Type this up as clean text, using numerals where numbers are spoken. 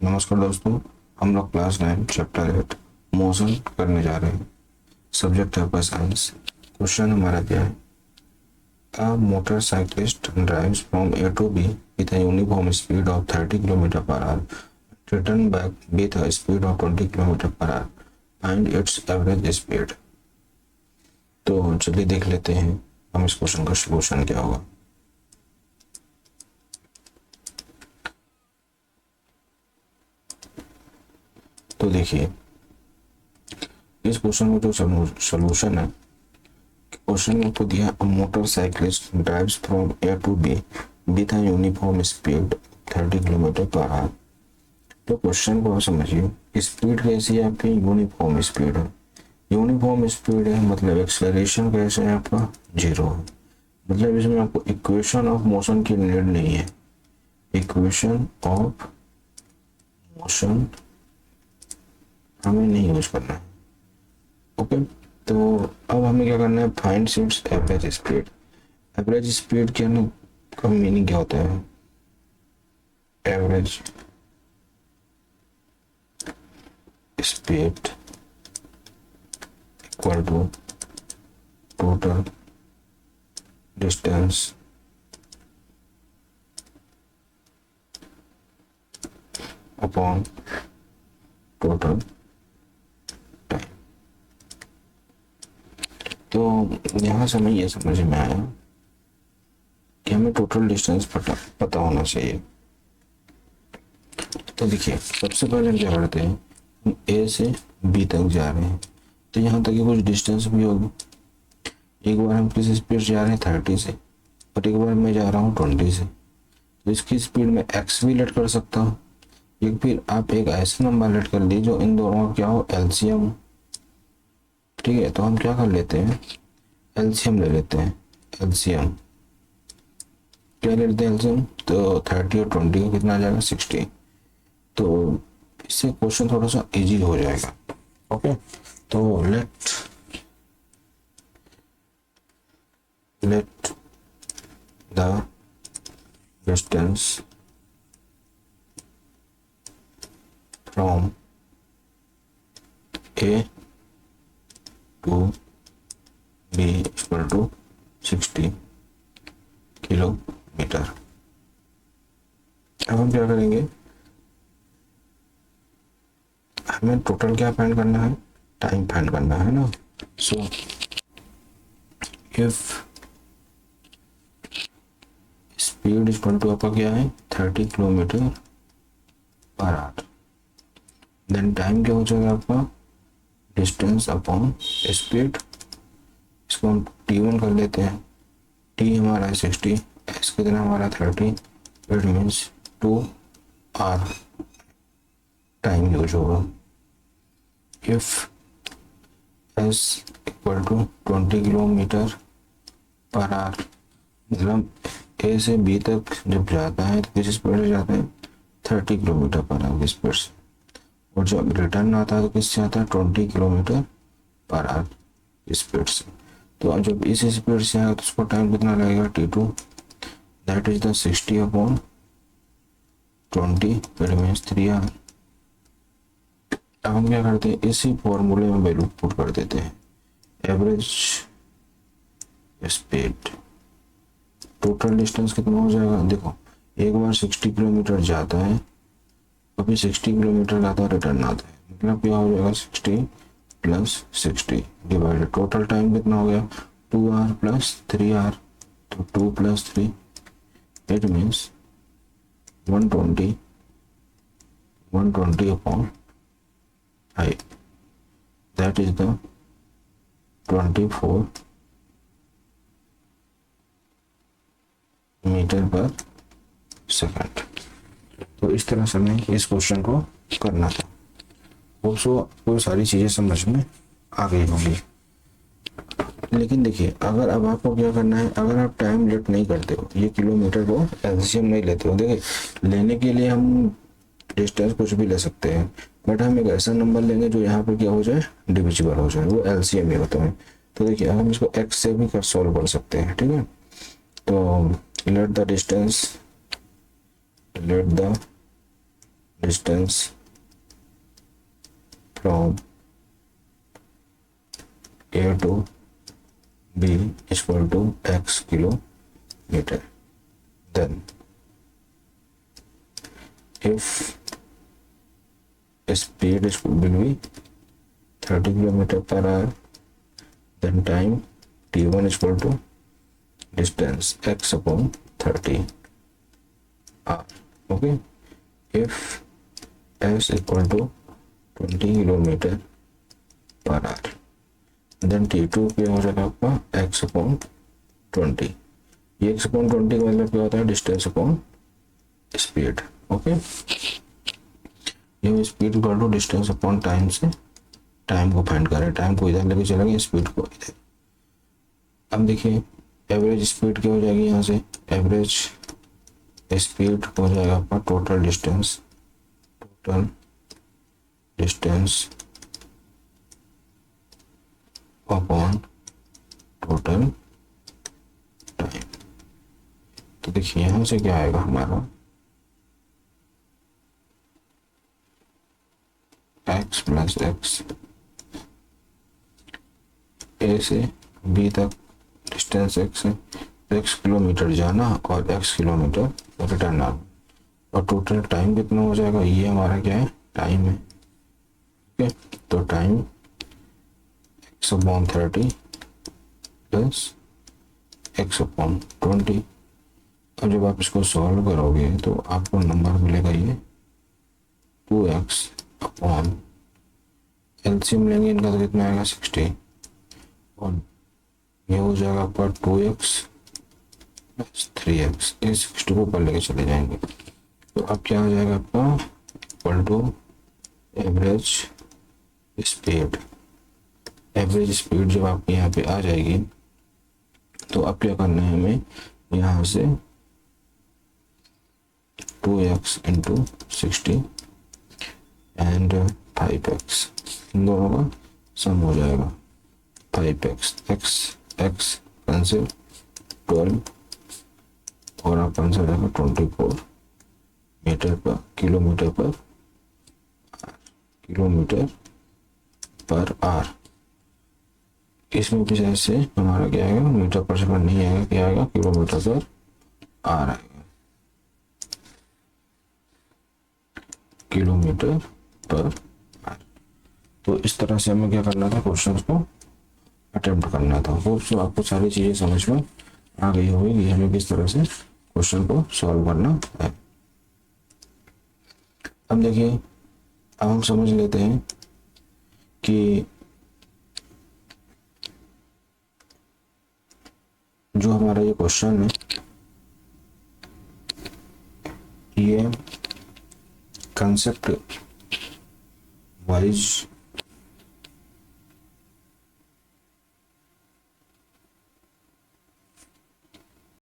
नमस्कार दोस्तों, हम लोग क्लास 9 चैप्टर 8 मोशन करने जा रहे हैं। सब्जेक्ट है आपका साइंस। क्वेश्चन हमारा क्या है? A motorcyclist drives from A to B with a uniform speed of 30 kilometre per hour, return back with a speed of 20 kilometre per hour, find its average speed. तो चलिए देख लेते हैं हम इस क्वेश्चन का सॉल्यूशन क्या होगा। तो देखिए, इस क्वेश्चन में जो सॉल्यूशन है, क्वेश्चन में आपको दिया motorcyclist drives from A to B with a uniform speed 30 kilometre per hour. तो क्वेश्चन को आप समझिए, स्पीड कैसी है आपकी? यूनिफॉर्म स्पीड है। यूनिफॉर्म स्पीड है मतलब एक्सेलरेशन कैसे है आपका? जीरो है। मतलब इसमें आपको इक्वेशन ऑफ मोशन की नीड नहीं है। इक्वेशन ऑफ मोशन हमें नहीं यूज करना है। ओके, तो अब हमें क्या करना है? Find its average speed. Average speed क्या ना का मीनिंग क्या होता है? Average speed equal to total distance upon total time. तो यहाँ से हमें ये समझ में आया कि हमें टोटल डिस्टेंस पता होना चाहिए। तो देखिए, सबसे पहले हम क्या करते हैं, हम ए से बी तक जा रहे हैं, तो यहाँ तक कुछ डिस्टेंस भी होगी। एक बार हम किस स्पीड से जा रहे हैं? 30 से, और एक बार मैं जा रहा हूँ 20 से। तो इसकी स्पीड में एक्स भी लेट कर सकता हूँ, या फिर आप एक ऐसा नंबर लेट कर लीजिए जो इन दोनों का क्या हो? एलसीएम। ठीक है, तो हम क्या कर लेते हैं? एलसीएम ले लेते हैं। एलसीएम क्या ले लेते हैं? एलसीएम। तो 30 और 20 का कितना आ जाएगा? 60। तो इससे क्वेश्चन थोड़ा सा इजी हो जाएगा। ओके, तो let the distance from A to B equal to 60 kilometre. अब हम क्या करेंगे? हमें टोटल क्या फाइंड करना है? टाइम फाइंड करना है ना। So if speed equal to आपका क्या है? 30 kilometre per our, then time क्या हो जाएगा आपका? Distance upon speed. इसको हम T1 कर लेते हैं। T हमारा है 60, S कितना हमारा 30, it means 2 hour time use होगा। If S equal to 20 kilometre per hour, मतलब A से B तक जब जाता है तो किस स्पीड से जाता है? 30 किलोमीटर पर आवर की स्पीड से, और जब रिटर्न आता है तो किससे आता है? 20 किलोमीटर पर आवर स्पीड से। तो जब इस स्पीड से आएगा तो उसको टाइम कितना लगेगा? T2, that is the 60 upon 20, it means 3 hour. अब हम क्या करते हैं? इसी फॉर्मूले में वैल्यू पुट कर देते हैं। एवरेज स्पीड, टोटल डिस्टेंस कितना हो जाएगा? देखो, एक बार 60 किलोमीटर जाता है, अभी 60 किलोमीटर जाता है, रिटर्न आता है, मतलब क्या हो जाएगा? 60 प्लस 60 डिवाइडेड टोटल टाइम कितना हो गया? 2 आवर प्लस 3 आवर, तो 2 plus 3, it means 120 upon 5, that is the 24 metre per second. तो इस तरह से हमें इस क्वेश्चन को करना था। ऑल्सो वो सारी चीज़ें समझ में आ गई होंगी। लेकिन देखिए, अगर अब आपको क्या करना है, अगर आप टाइम लेट नहीं करते हो, ये किलोमीटर को एलसीएम नहीं लेते हो, देखिए लेने के लिए हम डिस्टेंस कुछ भी ले सकते हैं, बट हम एक ऐसा नंबर लेंगे जो यहाँ पर क्या हो जाए? डिविजिबल हो जाए, वो एलसीएम ही होता है। तो देखिए, हम इसको एक्स से भी सॉल्व कर सकते हैं। ठीक है, तो let the distance from A to B is equal to x kilometer. Then if speed will be 30 kilometer per hour, then time t1 is equal to distance x upon 30 r. Okay, if s equal to 20 kilometer per hour, then T2 क्या हो जाएगा आपका x upon 20. ये x upon 20 का मतलब क्या होता है, डिस्टेंस अपॉन स्पीड. ओके, ये speed equal to distance upon time से टाइम को फाइंड करें. टाइम को इधर लेके चलेंगे, स्पीड को इधर. अब देखिए एवरेज स्पीड क्या हो जाएगी, यहाँ से एवरेज स्पीड हो जाएगा आपका total distance upon total time. तो देखिए यहां से क्या आएगा हमारा x प्लस एक्स, ए से बी तक डिस्टेंस x है, x किलोमीटर जाना और x किलोमीटर रिटर्न आना. और टोटल टाइम कितना हो जाएगा, ये हमारा क्या है, टाइम है. ओके, तो time x upon 30 plus x upon 20. अब जब आप इसको सॉल्व करोगे तो आपको नंबर मिलेगा ये 2x अपॉन एलसीएम लेंगे इनका तो कितना आएगा 60, और ये हो जाएगा आपका 2x प्लस 3x. ये 60 को ऊपर लेके चले जाएंगे. तो अब क्या हो जाएगा आपका equal to average speed. Average speed जब आपके यहाँ पे आ जाएगी तो अब क्या करना है हमें, यहाँ से 2x इंटू 60 एंड 5x, इन दोनों का सम हो जाएगा 5x. x कैंसिल 12 और आप आंसर जाएगा 24 किलोमीटर पर आवर. इसमें भी जैसे हमारा क्या आएगा, मीटर पर सेकंड नहीं आएगा, क्या आएगा, किलोमीटर पर आवर आएगा, किलोमीटर पर आवर. तो इस तरह से हमें क्या करना था, क्वेश्चन को अटेम्प्ट करना था. होप सो आपको सारी चीजें समझ में आ गई होगी हमें किस तरह से क्वेश्चन को सॉल्व करना है. अब देखिए, अब हम समझ लेते हैं कि जो हमारा ये क्वेश्चन है ये कंसेप्ट वाइज